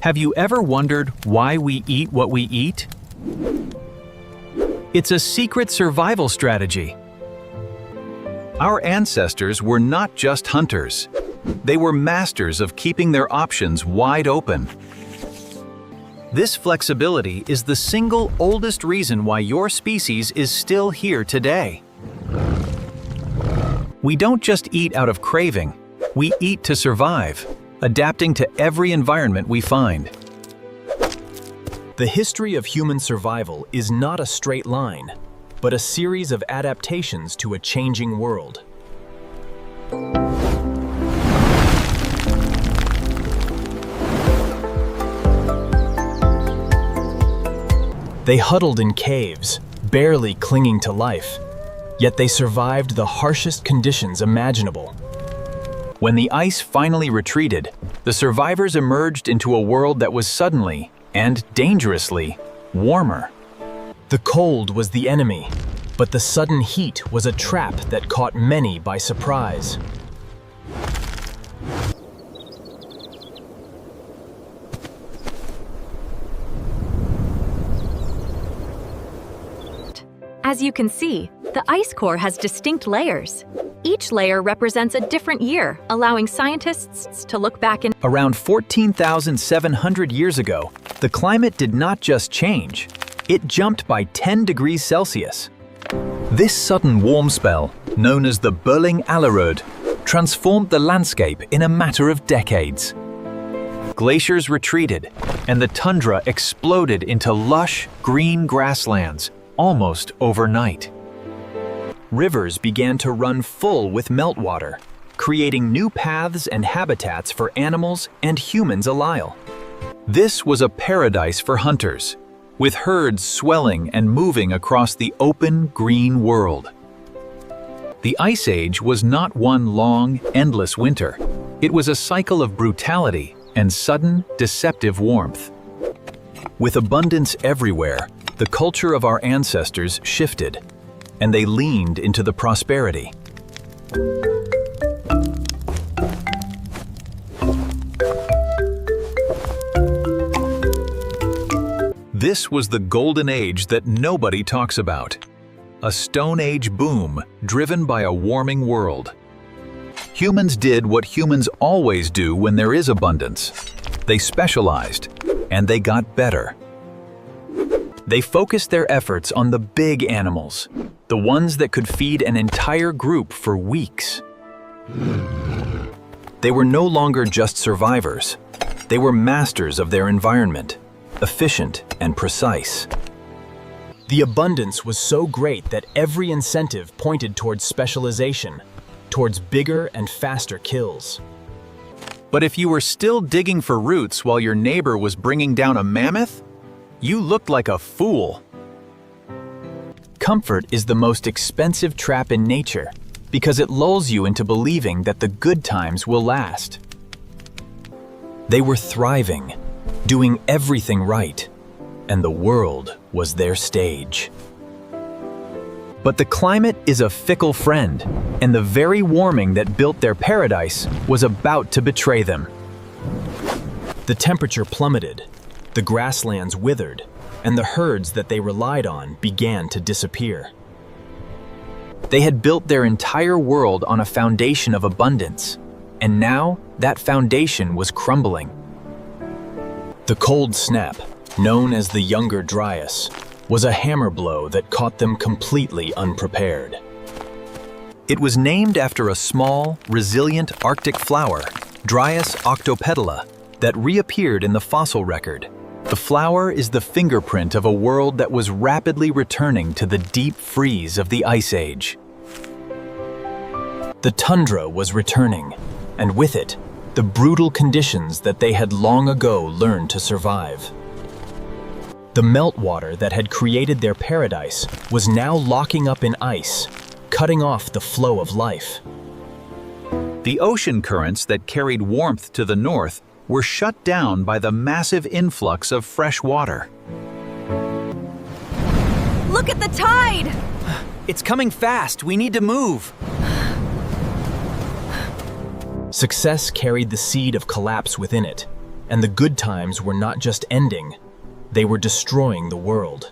Have you ever wondered why we eat what we eat? It's a secret survival strategy. Our ancestors were not just hunters. They were masters of keeping their options wide open. This flexibility is the single oldest reason why your species is still here today. We don't just eat out of craving, we eat to survive, adapting to every environment we find. The history of human survival is not a straight line, but a series of adaptations to a changing world. They huddled in caves, barely clinging to life, yet they survived the harshest conditions imaginable. When the ice finally retreated, the survivors emerged into a world that was suddenly, and dangerously, warmer. The cold was the enemy, but the sudden heat was a trap that caught many by surprise. As you can see, the ice core has distinct layers. Each layer represents a different year, allowing scientists to look back in. Around 14,700 years ago, the climate did not just change, it jumped by 10 degrees Celsius. This sudden warm spell, known as the Berling Allerode, transformed the landscape in a matter of decades. Glaciers retreated, and the tundra exploded into lush, green grasslands, almost overnight. Rivers began to run full with meltwater, creating new paths and habitats for animals and humans alike. This was a paradise for hunters, with herds swelling and moving across the open, green world. The Ice Age was not one long, endless winter. It was a cycle of brutality and sudden, deceptive warmth. With abundance everywhere, the culture of our ancestors shifted, and they leaned into the prosperity. This was the golden age that nobody talks about. A Stone Age boom driven by a warming world. Humans did what humans always do when there is abundance. They specialized, and they got better. They focused their efforts on the big animals, the ones that could feed an entire group for weeks. They were no longer just survivors. They were masters of their environment, efficient and precise. The abundance was so great that every incentive pointed towards specialization, towards bigger and faster kills. But if you were still digging for roots while your neighbor was bringing down a mammoth, you looked like a fool. Comfort is the most expensive trap in nature because it lulls you into believing that the good times will last. They were thriving, doing everything right, and the world was their stage. But the climate is a fickle friend, and the very warming that built their paradise was about to betray them. The temperature plummeted, the grasslands withered, and the herds that they relied on began to disappear. They had built their entire world on a foundation of abundance, and now that foundation was crumbling. The cold snap, known as the Younger Dryas, was a hammer blow that caught them completely unprepared. It was named after a small, resilient Arctic flower, Dryas octopetala, that reappeared in the fossil record. The flower is the fingerprint of a world that was rapidly returning to the deep freeze of the Ice Age. The tundra was returning, and with it, the brutal conditions that they had long ago learned to survive. The meltwater that had created their paradise was now locking up in ice, cutting off the flow of life. The ocean currents that carried warmth to the north were shut down by the massive influx of fresh water. Look at the tide! It's coming fast. We need to move. Success carried the seed of collapse within it, and the good times were not just ending, they were destroying the world.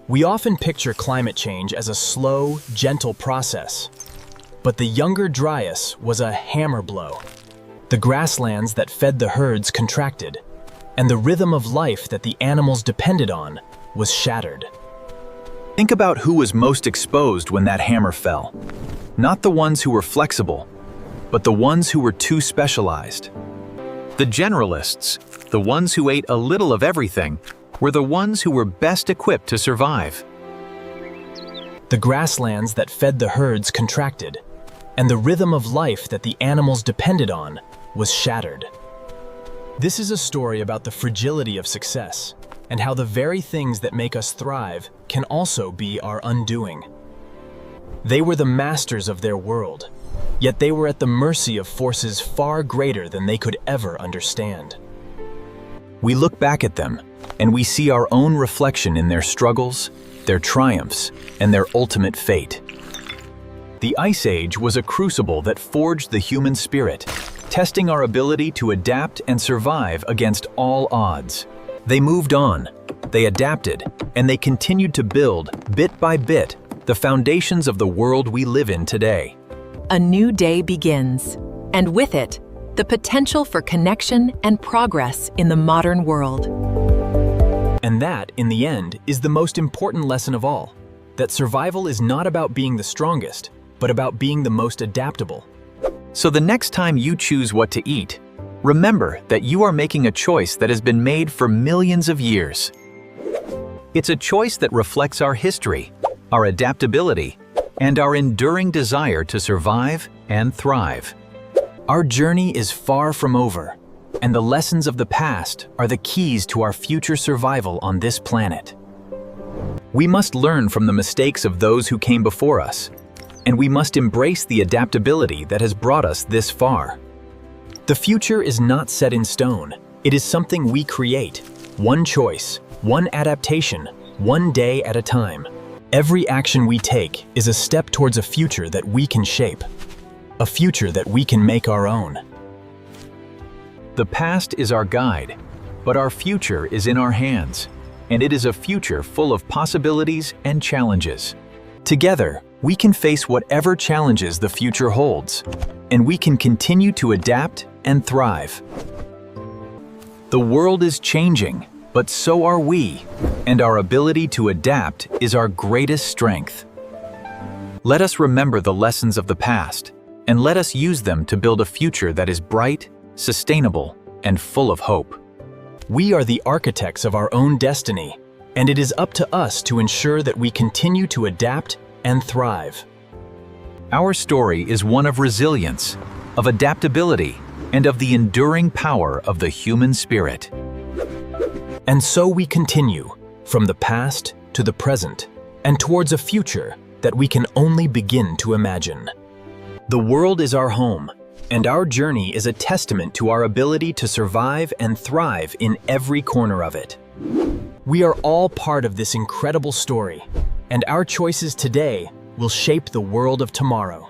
We often picture climate change as a slow, gentle process, but the younger Dryas was a hammer blow. The grasslands that fed the herds contracted, and the rhythm of life that the animals depended on was shattered. Think about who was most exposed when that hammer fell. Not the ones who were flexible, but the ones who were too specialized. The generalists, the ones who ate a little of everything, were the ones who were best equipped to survive. The grasslands that fed the herds contracted, and the rhythm of life that the animals depended on was shattered. This is a story about the fragility of success, and how the very things that make us thrive can also be our undoing. They were the masters of their world, yet they were at the mercy of forces far greater than they could ever understand. We look back at them, and we see our own reflection in their struggles, their triumphs, and their ultimate fate. The Ice Age was a crucible that forged the human spirit, testing our ability to adapt and survive against all odds. They moved on, they adapted, and they continued to build, bit by bit, the foundations of the world we live in today. A new day begins, and with it, the potential for connection and progress in the modern world. And that, in the end, is the most important lesson of all, that survival is not about being the strongest, but about being the most adaptable. So the next time you choose what to eat, remember that you are making a choice that has been made for millions of years. It's a choice that reflects our history, our adaptability, and our enduring desire to survive and thrive. Our journey is far from over, and the lessons of the past are the keys to our future survival on this planet. We must learn from the mistakes of those who came before us, and we must embrace the adaptability that has brought us this far. The future is not set in stone. It is something we create, one choice, one adaptation, one day at a time. Every action we take is a step towards a future that we can shape, a future that we can make our own. The past is our guide, but our future is in our hands, and it is a future full of possibilities and challenges. Together, we can face whatever challenges the future holds, and we can continue to adapt and thrive. The world is changing, but so are we, and our ability to adapt is our greatest strength. Let us remember the lessons of the past, and let us use them to build a future that is bright, sustainable, and full of hope. We are the architects of our own destiny, and it is up to us to ensure that we continue to adapt and thrive. Our story is one of resilience, of adaptability, and of the enduring power of the human spirit. And so we continue, from the past to the present, and towards a future that we can only begin to imagine. The world is our home, and our journey is a testament to our ability to survive and thrive in every corner of it. We are all part of this incredible story, and our choices today will shape the world of tomorrow.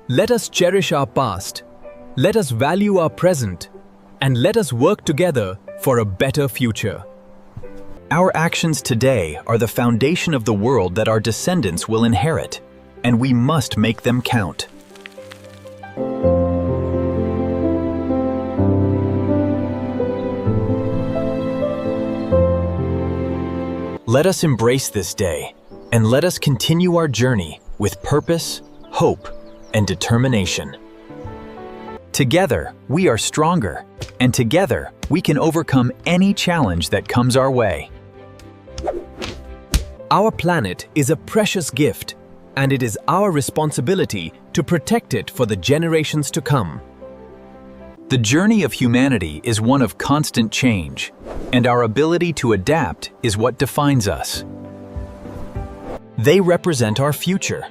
Let us cherish our past, let us value our present, and let us work together for a better future. Our actions today are the foundation of the world that our descendants will inherit, and we must make them count. Let us embrace this day, and let us continue our journey with purpose, hope, and determination. Together, we are stronger, and together, we can overcome any challenge that comes our way. Our planet is a precious gift, and it is our responsibility to protect it for the generations to come. The journey of humanity is one of constant change, and our ability to adapt is what defines us. They represent our future,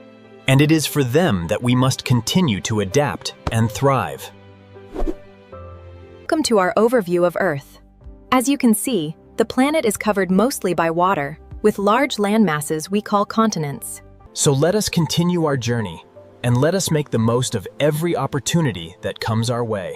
and it is for them that we must continue to adapt and thrive. Welcome to our overview of Earth. As you can see, the planet is covered mostly by water, with large landmasses we call continents. So let us continue our journey, and let us make the most of every opportunity that comes our way.